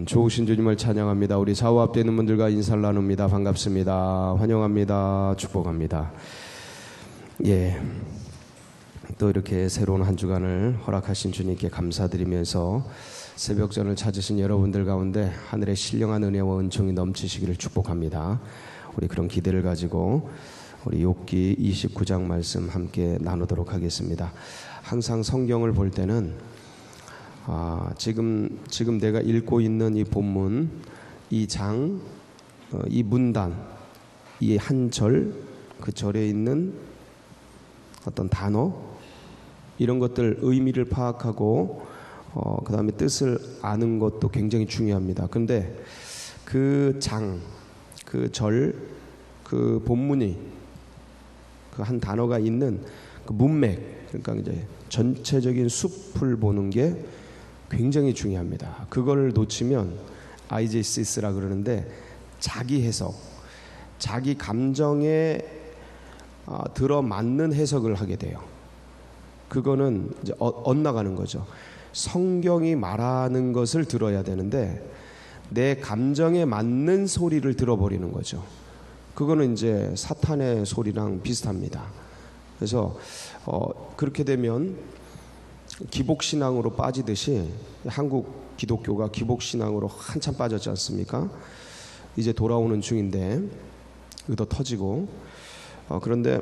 좋으신 주님을 찬양합니다. 우리 좌우 앞에 있는 분들과 인사를 나눕니다. 반갑습니다. 환영합니다. 축복합니다. 또 이렇게 새로운 한 주간을 허락하신 주님께 감사드리면서 새벽전을 찾으신 여러분들 가운데 하늘의 신령한 은혜와 은총이 넘치시기를 축복합니다. 우리 그런 기대를 가지고 우리 욥기 29장 말씀 함께 나누도록 하겠습니다. 항상 성경을 볼 때는 지금 내가 읽고 있는 이 본문, 이 장, 이 문단, 이 한 절, 그 절에 있는 어떤 단어, 이런 것들 의미를 파악하고 그 다음에 뜻을 아는 것도 굉장히 중요합니다. 그런데 그 장, 그 절, 그 본문이 그 한 단어가 있는 그 문맥, 그러니까 이제 전체적인 숲을 보는 게 굉장히 중요합니다. 그걸 놓치면 아이제시스라 그러는데 자기 해석, 자기 감정에 들어맞는 해석을 하게 돼요. 그거는 이제 엇나가는 거죠. 성경이 말하는 것을 들어야 되는데 내 감정에 맞는 소리를 들어버리는 거죠. 그거는 이제 사탄의 소리랑 비슷합니다. 그래서 그렇게 되면 기복신앙으로 빠지듯이 한국 기독교가 기복신앙으로 한참 빠졌지 않습니까? 이제 돌아오는 중인데 의도 터지고 그런데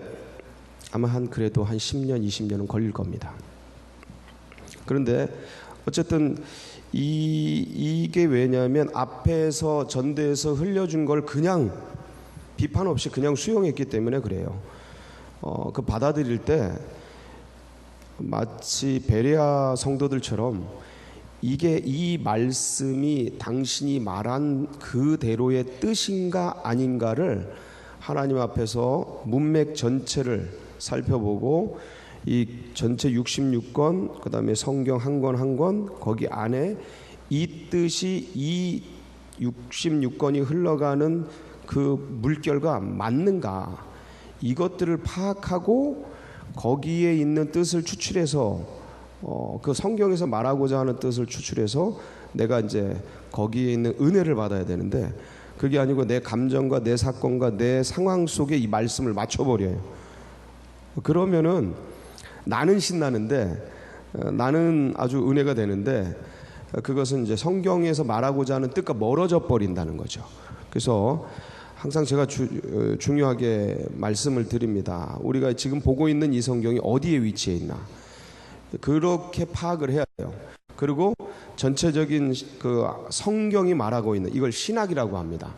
아마 그래도 한 10년, 20년은 걸릴 겁니다. 그런데 어쨌든 이게 왜냐하면 앞에서 전대에서 흘려준 걸 그냥 비판 없이 그냥 수용했기 때문에 그래요. 그 받아들일 때 마치 베레아 성도들처럼 이 말씀이 당신이 말한 그대로의 뜻인가 아닌가를 하나님 앞에서 문맥 전체를 살펴보고 이 전체 66권, 그 다음에 성경 한 권 한 권, 거기 안에 이 뜻이 이 66권이 흘러가는 그 물결과 맞는가, 이것들을 파악하고 거기에 있는 뜻을 추출해서 그 성경에서 말하고자 하는 뜻을 추출해서 내가 이제 거기에 있는 은혜를 받아야 되는데 그게 아니고 내 감정과 내 사건과 내 상황 속에 이 말씀을 맞춰버려요. 그러면은 나는 신나는데 나는 아주 은혜가 되는데 그것은 이제 성경에서 말하고자 하는 뜻과 멀어져 버린다는 거죠. 그래서 항상 제가 중요하게 말씀을 드립니다. 우리가 지금 보고 있는 이 성경이 어디에 위치해 있나, 그렇게 파악을 해야 돼요. 그리고 전체적인 그 성경이 말하고 있는, 이걸 신학이라고 합니다.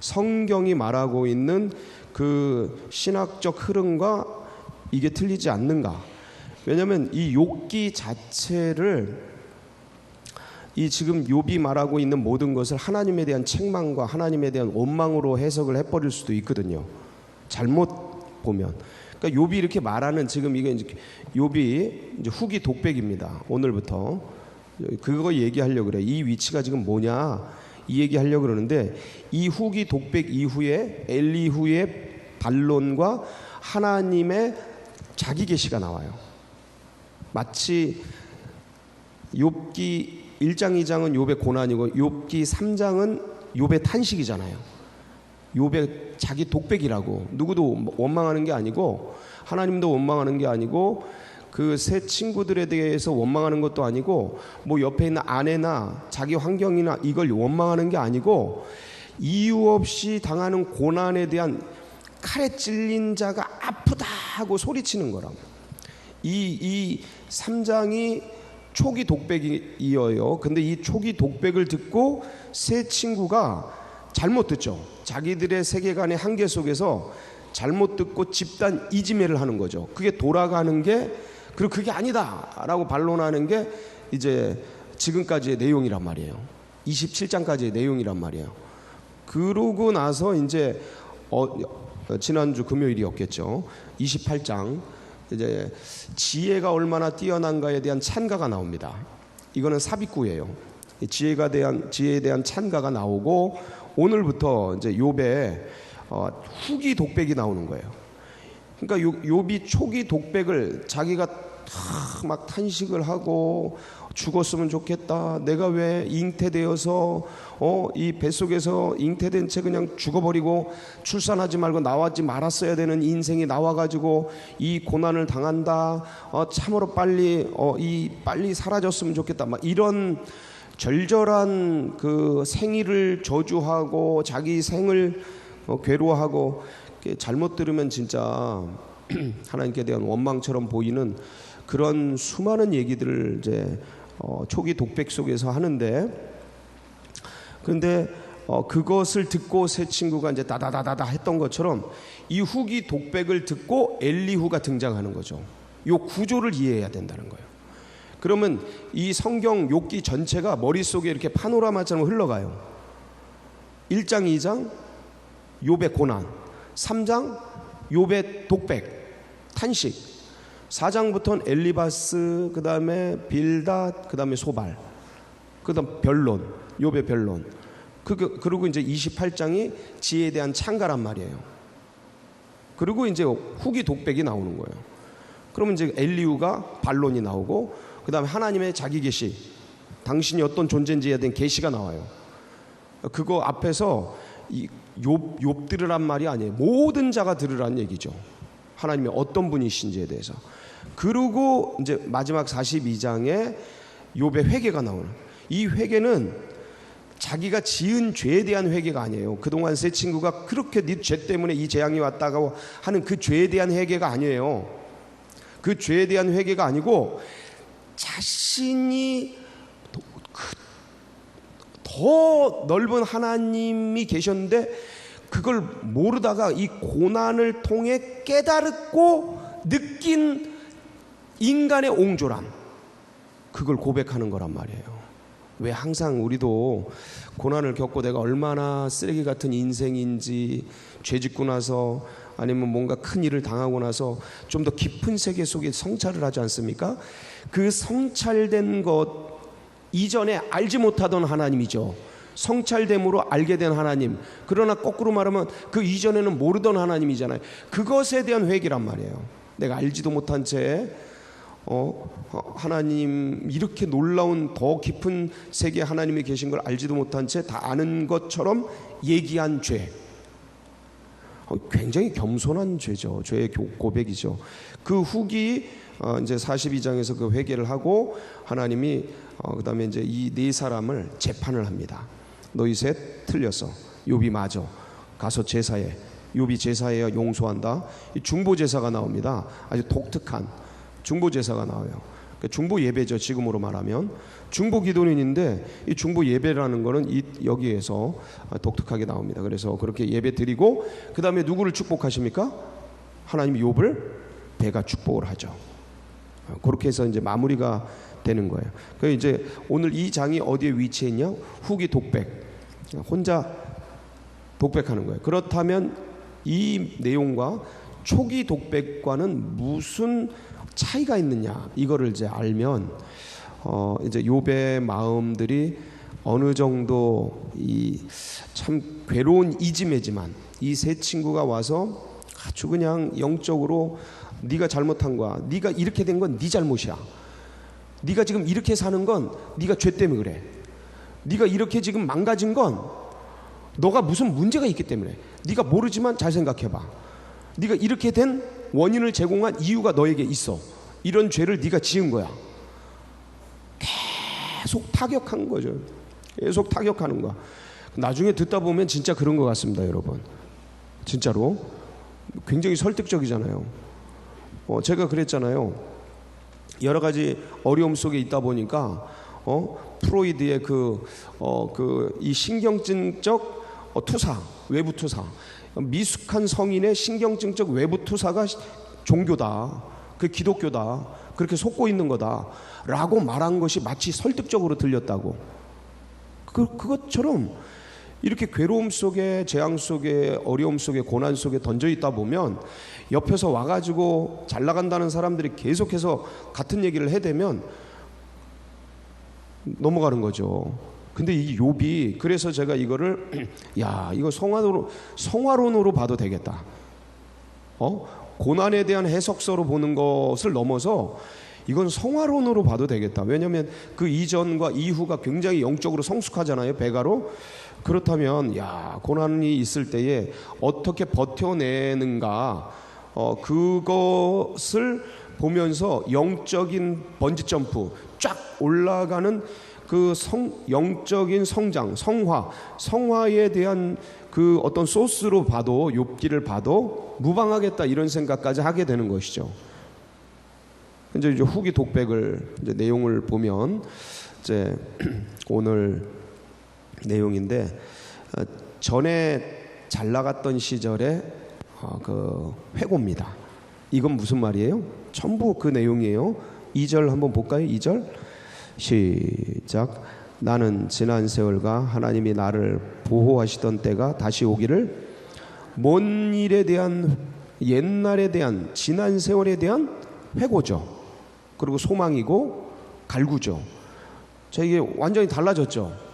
성경이 말하고 있는 그 신학적 흐름과 이게 틀리지 않는가. 왜냐하면 이 욥기 자체를 이 지금 욥이 말하고 있는 모든 것을 하나님에 대한 책망과 하나님에 대한 원망으로 해석을 해버릴 수도 있거든요. 잘못 보면. 그러니까 욥이 이렇게 말하는, 지금 이게 이제 욥이 이제 후기 독백입니다. 오늘부터 그거 얘기하려고 그래. 이 위치가 지금 뭐냐, 이 얘기하려고 그러는데 이 후기 독백 이후에 엘리후의 반론과 하나님의 자기 계시가 나와요. 마치 욥기 1장 2장은 욥의 고난이고 욥기 3장은 욥의 탄식이잖아요. 욥의 자기 독백이라고. 누구도 원망하는 게 아니고 하나님도 원망하는 게 아니고 그 세 친구들에 대해서 원망하는 것도 아니고 뭐 옆에 있는 아내나 자기 환경이나 이걸 원망하는 게 아니고 이유 없이 당하는 고난에 대한 칼에 찔린 자가 아프다 하고 소리치는 거라고. 이 3장이 초기 독백이어요. 근데 이 초기 독백을 듣고 세 친구가 잘못 듣죠. 자기들의 세계관의 한계 속에서 잘못 듣고 집단 이지매를 하는 거죠. 그게 돌아가는 게, 그리고 그게 아니다 라고 반론하는 게 이제 지금까지의 내용이란 말이에요. 27장까지의 내용이란 말이에요. 그러고 나서 이제 지난주 금요일이었겠죠. 28장 이제 지혜가 얼마나 뛰어난가에 대한 찬가가 나옵니다. 이거는 삽입구예요. 지혜에 대한 찬가가 나오고 오늘부터 이제 욥의 후기 독백이 나오는 거예요. 그러니까 욥이 초기 독백을 자기가 막 탄식을 하고 죽었으면 좋겠다. 내가 왜 잉태되어서 이 뱃속에서 잉태된 채 그냥 죽어버리고 출산하지 말고 나왔지 말았어야 되는 인생이 나와가지고 이 고난을 당한다. 참으로 빨리 빨리 사라졌으면 좋겠다. 막 이런 절절한 그 생일을 저주하고 자기 생을 괴로워하고, 잘못 들으면 진짜 하나님께 대한 원망처럼 보이는 그런 수많은 얘기들을 이제 초기 독백 속에서 하는데, 그런데 그것을 듣고 세 친구가 이제 다다다다다 했던 것처럼 이 후기 독백을 듣고 엘리후가 등장하는 거죠. 이 구조를 이해해야 된다는 거예요. 그러면 이 성경 욥기 전체가 머릿속에 이렇게 파노라마처럼 흘러가요. 1장 2장 욥의 고난, 3장 욥의 독백, 탄식, 4장부터는 엘리바스, 그 다음에 빌닷, 그 다음에 소발, 그 다음 변론, 욥의 변론, 그리고 이제 28장이 지혜에 대한 창가란 말이에요. 그리고 이제 후기 독백이 나오는 거예요. 그러면 이제 엘리후가 반론이 나오고, 그 다음에 하나님의 자기 계시, 당신이 어떤 존재인지에 대한 계시가 나와요. 그거 앞에서 욥 들으란 말이 아니에요. 모든 자가 들으란 얘기죠. 하나님이 어떤 분이신지에 대해서. 그리고 이제 마지막 42장에 욥의 회개가 나오는, 이 회개는 자기가 지은 죄에 대한 회개가 아니에요. 그동안 세 친구가 그렇게 네 죄 때문에 이 재앙이 왔다고 하는 그 죄에 대한 회개가 아니에요. 그 죄에 대한 회개가 아니고 자신이 더 넓은 하나님이 계셨는데 그걸 모르다가 이 고난을 통해 깨달았고 느낀 인간의 옹졸함, 그걸 고백하는 거란 말이에요. 왜 항상 우리도 고난을 겪고 내가 얼마나 쓰레기 같은 인생인지, 죄 짓고 나서 아니면 뭔가 큰 일을 당하고 나서 좀 더 깊은 세계 속에 성찰을 하지 않습니까? 그 성찰된 것 이전에 알지 못하던 하나님이죠. 성찰됨으로 알게 된 하나님. 그러나 거꾸로 말하면 그 이전에는 모르던 하나님이잖아요. 그것에 대한 회개란 말이에요. 내가 알지도 못한 채 하나님, 이렇게 놀라운 더 깊은 세계에 하나님이 계신 걸 알지도 못한 채 다 아는 것처럼 얘기한 죄. 굉장히 겸손한 죄죠. 죄의 고백이죠. 그 후기 이제 42장에서 그 회개를 하고 하나님이 그다음에 이제 이 네 사람을 재판을 합니다. 너희 셋 틀렸어. 욥이 맞아. 가서 제사해. 욥이 제사해야 용서한다. 이 중보 제사가 나옵니다. 아주 독특한 중보 제사가 나와요. 중보 예배죠. 지금으로 말하면 중보 기도인인데 이 중보 예배라는 거는 여기에서 독특하게 나옵니다. 그래서 그렇게 예배 드리고 그 다음에 누구를 축복하십니까? 하나님이 욥을 배가 축복을 하죠. 그렇게 해서 이제 마무리가 되는 거예요. 그래서 이제 오늘 이 장이 어디에 위치해 있냐? 후기 독백, 혼자 독백하는 거예요. 그렇다면 이 내용과 초기 독백과는 무슨 차이가 있느냐, 이거를 이제 알면 이제 욥의 마음들이 어느 정도 이 참 괴로운 이지매지만 이 세 친구가 와서 아주 그냥 영적으로 네가 잘못한 거야, 네가 이렇게 된 건 네 잘못이야, 네가 지금 이렇게 사는 건 네가 죄 때문에 그래, 네가 이렇게 지금 망가진 건 너가 무슨 문제가 있기 때문에, 네가 모르지만 잘 생각해봐, 네가 이렇게 된 원인을 제공한 이유가 너에게 있어, 이런 죄를 네가 지은 거야. 계속 타격한 거죠. 계속 타격하는 거야. 나중에 듣다 보면 진짜 그런 것 같습니다, 여러분. 진짜로 굉장히 설득적이잖아요. 제가 그랬잖아요. 여러 가지 어려움 속에 있다 보니까 프로이드의 이 신경증적 투사, 외부 투사, 미숙한 성인의 신경증적 외부 투사가 종교다, 그 기독교다, 그렇게 속고 있는 거다 라고 말한 것이 마치 설득적으로 들렸다고. 그것처럼 이렇게 괴로움 속에, 재앙 속에, 어려움 속에, 고난 속에 던져 있다 보면 옆에서 와가지고 잘 나간다는 사람들이 계속해서 같은 얘기를 해대면 넘어가는 거죠. 근데 이 욥이, 그래서 제가 이거를 이거 성화론으로 봐도 되겠다. 고난에 대한 해석서로 보는 것을 넘어서 이건 성화론으로 봐도 되겠다. 왜냐하면 그 이전과 이후가 굉장히 영적으로 성숙하잖아요. 배가로. 그렇다면 야, 고난이 있을 때에 어떻게 버텨내는가, 그것을 보면서 영적인 번지점프 쫙 올라가는 그 영적인 성장, 성화에 대한 그 어떤 소스로 봐도, 욥기를 봐도 무방하겠다 이런 생각까지 하게 되는 것이죠. 이제 후기 독백을 이제 내용을 보면 이제 오늘 내용인데, 전에 잘 나갔던 시절에 그 회고입니다. 이건 무슨 말이에요? 전부 그 내용이에요. 2절 한번 볼까요? 2절 시작. 나는 지난 세월과 하나님이 나를 보호하시던 때가 다시 오기를, 먼 일에 대한, 옛날에 대한, 지난 세월에 대한 회고죠. 그리고 소망이고 갈구죠. 자, 이게 완전히 달라졌죠.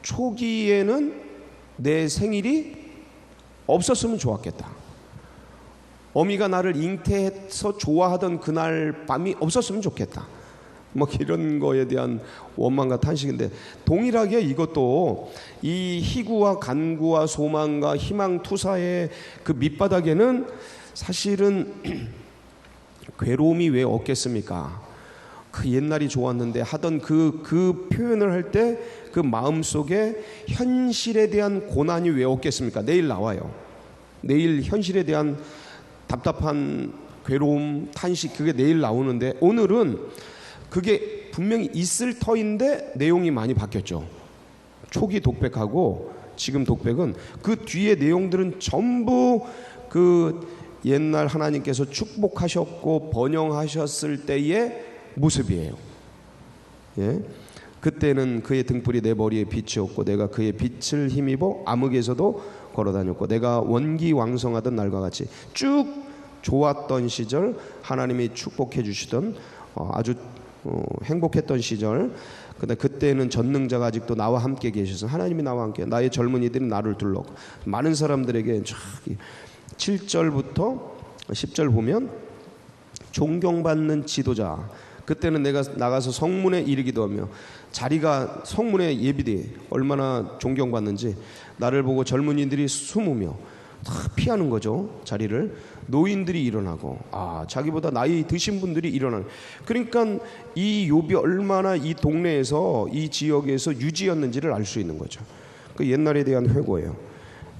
초기에는 내 생일이 없었으면 좋았겠다. 어미가 나를 잉태해서 좋아하던 그날 밤이 없었으면 좋겠다. 뭐 이런 거에 대한 원망과 탄식인데, 동일하게 이것도 이 희구와 간구와 소망과 희망 투사의 그 밑바닥에는 사실은 괴로움이 왜 없겠습니까? 그 옛날이 좋았는데 하던 그 표현을 할 때 그 마음속에 현실에 대한 고난이 왜 없겠습니까? 내일 나와요. 내일 현실에 대한 답답한 괴로움, 탄식, 그게 내일 나오는데, 오늘은 그게 분명히 있을 터인데 내용이 많이 바뀌었죠. 초기 독백하고 지금 독백은 그 뒤에 내용들은 전부 그 옛날 하나님께서 축복하셨고 번영하셨을 때의 모습이에요. 예? 그때는 그의 등불이 내 머리에 빛이었고 내가 그의 빛을 힘입어 암흑에서도 걸어다녔고 내가 원기왕성하던 날과 같이 쭉 좋았던 시절, 하나님이 축복해 주시던 아주 행복했던 시절. 근데 그때는 전능자가 아직도 나와 함께 계셔서, 하나님이 나와 함께, 나의 젊은이들이 나를 둘렀고, 많은 사람들에게 7절부터 10절 보면 존경받는 지도자. 그때는 내가 나가서 성문에 이르기도 하며, 자리가 성문에 예비돼 얼마나 존경받는지, 나를 보고 젊은이들이 숨으며 다 피하는 거죠. 자리를. 노인들이 일어나고, 자기보다 나이 드신 분들이 일어나는. 그러니까 이 욥이 얼마나 이 동네에서, 이 지역에서 유지였는지를 알 수 있는 거죠. 그 옛날에 대한 회고예요.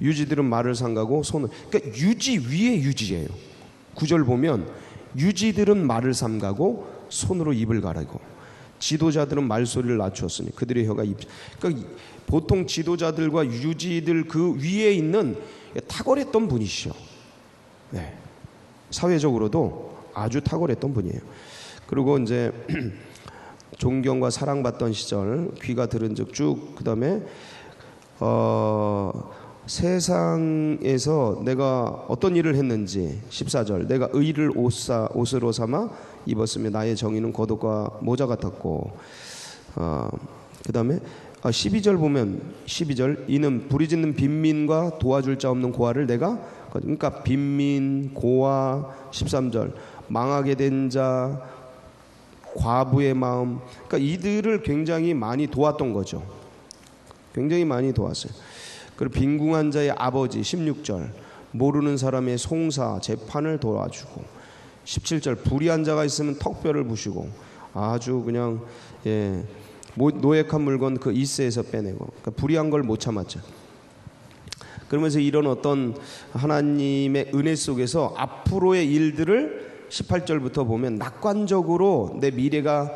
유지들은 말을 삼가고 손을, 그러니까 유지 위에 유지예요. 9절 보면 유지들은 말을 삼가고 손으로 입을 가리고, 지도자들은 말소리를 낮추었으니 그들의 혀가 입. 그러니까 보통 지도자들과 유지들 그 위에 있는 탁월했던 분이시죠. 네. 사회적으로도 아주 탁월했던 분이에요. 그리고 이제 존경과 사랑받던 시절, 귀가 들은 즉 쭉, 그 다음에 세상에서 내가 어떤 일을 했는지, 14절, 내가 의를 옷으로 삼아 입었으며 나의 정의는 겉옷과 모자 같았고, 그 다음에 12절 보면, 12절, 이는 부리짖는 빈민과 도와줄 자 없는 고아를 내가, 그러니까 빈민, 고아. 13절, 망하게 된 자, 과부의 마음. 그러니까 이들을 굉장히 많이 도왔던 거죠. 굉장히 많이 도왔어요. 그리고 빈궁한 자의 아버지. 16절, 모르는 사람의 송사, 재판을 도와주고. 17절, 불의한 자가 있으면 턱뼈를 부시고, 아주 그냥 노획한 물건 그 이세에서 빼내고, 그러니까 불의한 걸 못 참았죠. 그러면서 이런 어떤 하나님의 은혜 속에서 앞으로의 일들을 18절부터 보면 낙관적으로 내 미래가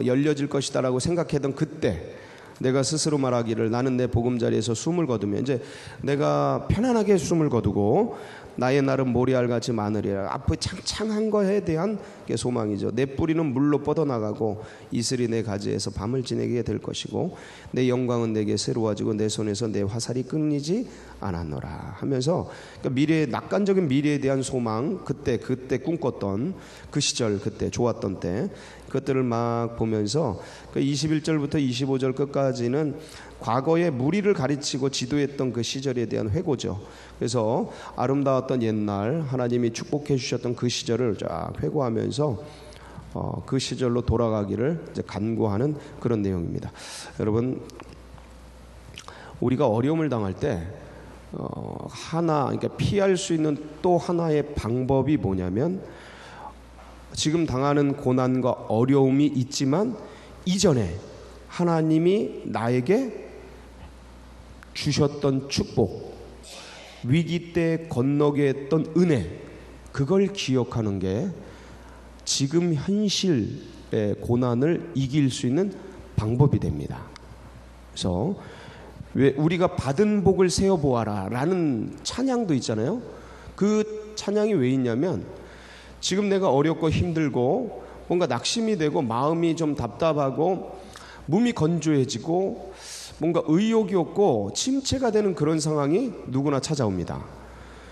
열려질 것이다라고 생각했던 그때, 내가 스스로 말하기를 나는 내 보금자리에서 숨을 거두며, 이제 내가 편안하게 숨을 거두고 나의 날은 모래알같이 많으리라. 앞에 창창한 거에 대한 게 소망이죠. 내 뿌리는 물로 뻗어나가고 이슬이 내 가지에서 밤을 지내게 될 것이고 내 영광은 내게 새로워지고 내 손에서 내 화살이 끊이지 않았노라 하면서, 그러니까 미래, 낙관적인 미래에 대한 소망, 그때 꿈꿨던 그 시절, 그때 좋았던 때, 그것들을 막 보면서 그 21절부터 25절 끝까지는 과거의 무리를 가르치고 지도했던 그 시절에 대한 회고죠. 그래서 아름다웠던 옛날 하나님이 축복해 주셨던 그 시절을 쫙 회고하면서 그 시절로 돌아가기를 이제 간구하는 그런 내용입니다. 여러분, 우리가 어려움을 당할 때 그러니까 피할 수 있는 또 하나의 방법이 뭐냐면, 지금 당하는 고난과 어려움이 있지만 이전에 하나님이 나에게 주셨던 축복, 위기 때 건너게 했던 은혜, 그걸 기억하는 게 지금 현실의 고난을 이길 수 있는 방법이 됩니다. 그래서 왜 우리가 받은 복을 세어보아라 라는 찬양도 있잖아요. 그 찬양이 왜 있냐면, 지금 내가 어렵고 힘들고 뭔가 낙심이 되고 마음이 좀 답답하고 몸이 건조해지고 뭔가 의욕이 없고 침체가 되는 그런 상황이 누구나 찾아옵니다.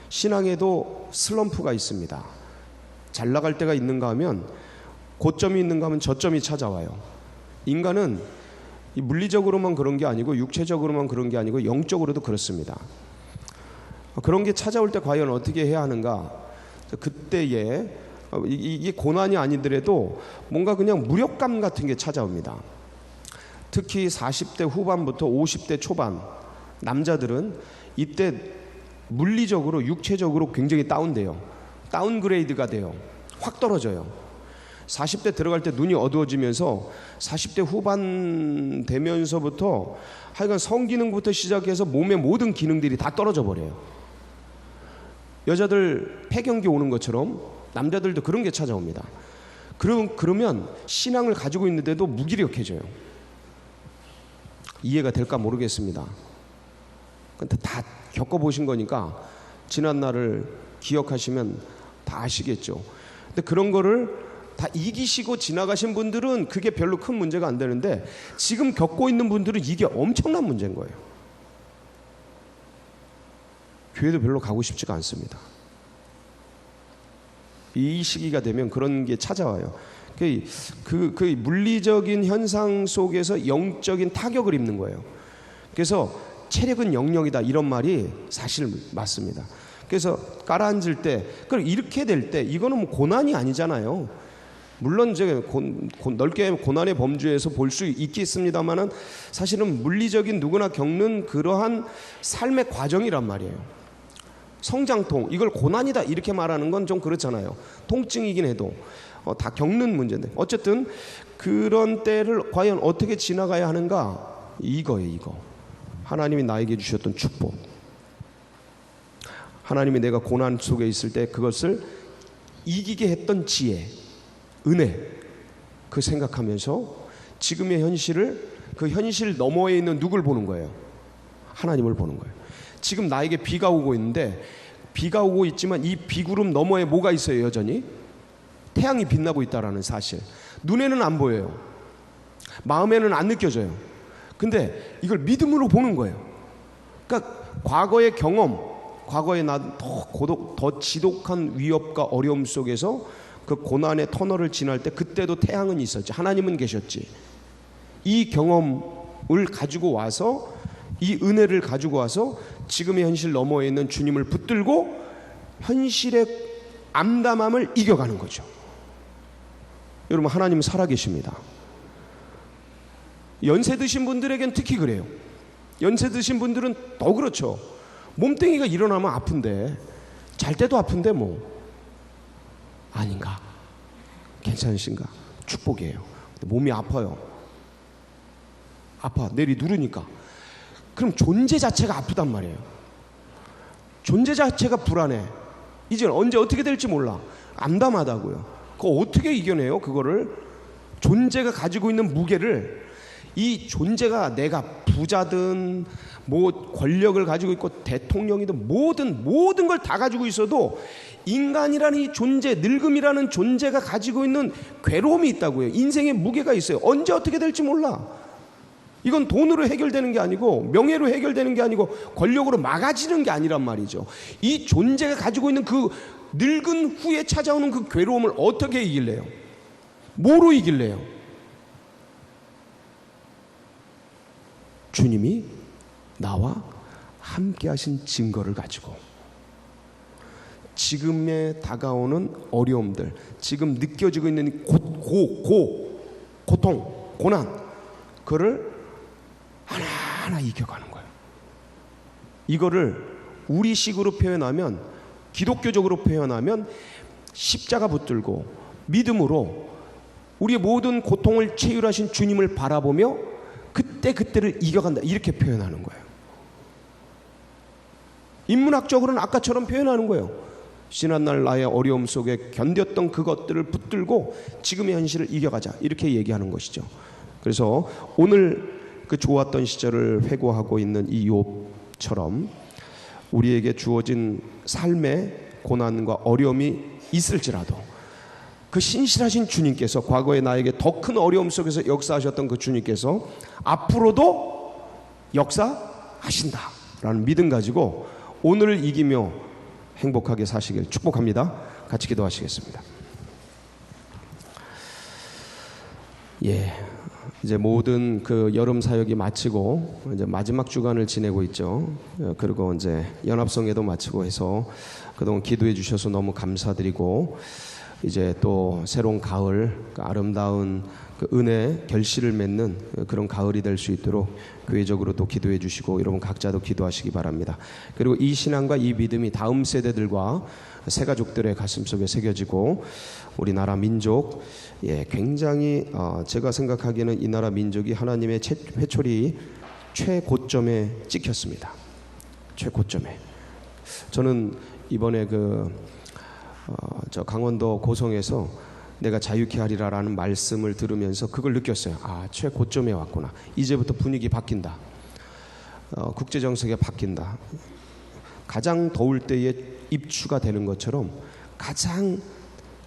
신앙에도 슬럼프가 있습니다. 잘 나갈 때가 있는가 하면, 고점이 있는가 하면 저점이 찾아와요. 인간은 물리적으로만 그런 게 아니고 육체적으로만 그런 게 아니고 영적으로도 그렇습니다. 그런 게 찾아올 때 과연 어떻게 해야 하는가? 그때에 이게 고난이 아니더라도 뭔가 그냥 무력감 같은 게 찾아옵니다. 특히 40대 후반부터 50대 초반 남자들은 이때 물리적으로 육체적으로 굉장히 다운돼요. 다운그레이드가 돼요. 확 떨어져요. 40대 들어갈 때 눈이 어두워지면서 40대 후반 되면서부터 하여간 성기능부터 시작해서 몸의 모든 기능들이 다 떨어져 버려요. 여자들 폐경기 오는 것처럼 남자들도 그런 게 찾아옵니다. 그러면 신앙을 가지고 있는데도 무기력해져요. 이해가 될까 모르겠습니다. 근데 다 겪어보신 거니까 지난 날을 기억하시면 다 아시겠죠. 근데 그런 거를 다 이기시고 지나가신 분들은 그게 별로 큰 문제가 안 되는데, 지금 겪고 있는 분들은 이게 엄청난 문제인 거예요. 교회도 별로 가고 싶지가 않습니다. 이 시기가 되면 그런 게 찾아와요. 그 물리적인 현상 속에서 영적인 타격을 입는 거예요. 그래서 체력은 영역이다, 이런 말이 사실 맞습니다. 그래서 가라앉을 때, 그럼 이렇게 될 때 이거는 뭐 고난이 아니잖아요. 물론 이제 넓게 고난의 범주에서 볼 수 있겠습니다만은 사실은 물리적인 누구나 겪는 그러한 삶의 과정이란 말이에요. 성장통, 이걸 고난이다 이렇게 말하는 건 좀 그렇잖아요. 통증이긴 해도 다 겪는 문제인데, 어쨌든 그런 때를 과연 어떻게 지나가야 하는가, 이거예요. 이거 하나님이 나에게 주셨던 축복, 하나님이 내가 고난 속에 있을 때 그것을 이기게 했던 지혜, 은혜, 그 생각하면서 지금의 현실을, 그 현실 너머에 있는 누굴 보는 거예요? 하나님을 보는 거예요. 지금 나에게 비가 오고 있는데, 비가 오고 있지만 이 비구름 너머에 뭐가 있어요? 여전히 태양이 빛나고 있다라는 사실. 눈에는 안 보여요. 마음에는 안 느껴져요. 근데 이걸 믿음으로 보는 거예요. 그러니까 과거의 경험, 과거에 나 더 지독한 위협과 어려움 속에서 그 고난의 터널을 지날 때 그때도 태양은 있었지, 하나님은 계셨지. 이 경험을 가지고 와서, 이 은혜를 가지고 와서 지금의 현실 너머에 있는 주님을 붙들고 현실의 암담함을 이겨가는 거죠. 여러분, 하나님은 살아계십니다. 연세 드신 분들에겐 특히 그래요. 연세 드신 분들은 더 그렇죠. 몸뚱이가 일어나면 아픈데, 잘 때도 아픈데 뭐 아닌가? 괜찮으신가? 축복이에요. 몸이 아파요. 아파. 내리 누르니까. 그럼 존재 자체가 아프단 말이에요. 존재 자체가 불안해. 이제 언제 어떻게 될지 몰라. 암담하다고요. 그거 어떻게 이겨내요? 그거를, 존재가 가지고 있는 무게를, 이 존재가 내가 부자든 뭐 권력을 가지고 있고 대통령이든 모든 걸 다 가지고 있어도 인간이라는 이 존재, 늙음이라는 존재가 가지고 있는 괴로움이 있다고요. 인생의 무게가 있어요. 언제 어떻게 될지 몰라. 이건 돈으로 해결되는 게 아니고, 명예로 해결되는 게 아니고, 권력으로 막아지는 게 아니란 말이죠. 이 존재가 가지고 있는 그 늙은 후에 찾아오는 그 괴로움을 어떻게 이길래요? 뭐로 이길래요? 주님이 나와 함께 하신 증거를 가지고. 지금에 다가오는 어려움들, 지금 느껴지고 있는 고통, 고난, 그거를 하나하나 이겨가는 거예요. 이거를 우리식으로 표현하면, 기독교적으로 표현하면 십자가 붙들고 믿음으로 우리의 모든 고통을 체휼하신 주님을 바라보며 그때를 이겨간다, 이렇게 표현하는 거예요. 인문학적으로는 아까처럼 표현하는 거예요. 지난날 나의 어려움 속에 견뎠던 그것들을 붙들고 지금의 현실을 이겨가자, 이렇게 얘기하는 것이죠. 그래서 오늘 그 좋았던 시절을 회고하고 있는 이 욥처럼 우리에게 주어진 삶의 고난과 어려움이 있을지라도 그 신실하신 주님께서, 과거에 나에게 더 큰 어려움 속에서 역사하셨던 그 주님께서 앞으로도 역사하신다라는 믿음 가지고 오늘을 이기며 행복하게 사시길 축복합니다. 같이 기도하시겠습니다. 이제 모든 그 여름 사역이 마치고 이제 마지막 주간을 지내고 있죠. 그리고 이제 연합성회도 마치고 해서 그동안 기도해 주셔서 너무 감사드리고, 이제 또 새로운 가을, 그 아름다운 그 은혜 결실을 맺는 그런 가을이 될 수 있도록 교회적으로도 기도해 주시고 여러분 각자도 기도하시기 바랍니다. 그리고 이 신앙과 이 믿음이 다음 세대들과 새 가족들의 가슴속에 새겨지고 우리나라 민족, 굉장히 제가 생각하기에는 이 나라 민족이 하나님의 회초리 최고점에 찍혔습니다. 최고점에. 저는 이번에 저 강원도 고성에서 내가 자유케 하리라라는 말씀을 들으면서 그걸 느꼈어요. 최고점에 왔구나. 이제부터 분위기 바뀐다. 국제정세가 바뀐다. 가장 더울 때에 입추가 되는 것처럼, 가장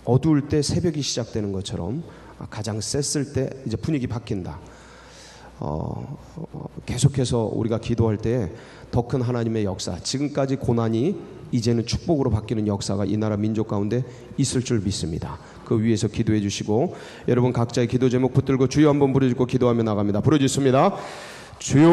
어두울 때 새벽이 시작되는 것처럼 가장 셌을 때 이제 분위기 바뀐다. 계속해서 우리가 기도할 때 더 큰 하나님의 역사, 지금까지 고난이 이제는 축복으로 바뀌는 역사가 이 나라 민족 가운데 있을 줄 믿습니다. 그 위에서 기도해 주시고 여러분 각자의 기도 제목 붙들고 주여 한번 부르짖고 기도하며 나갑니다. 부르짖습니다. 주여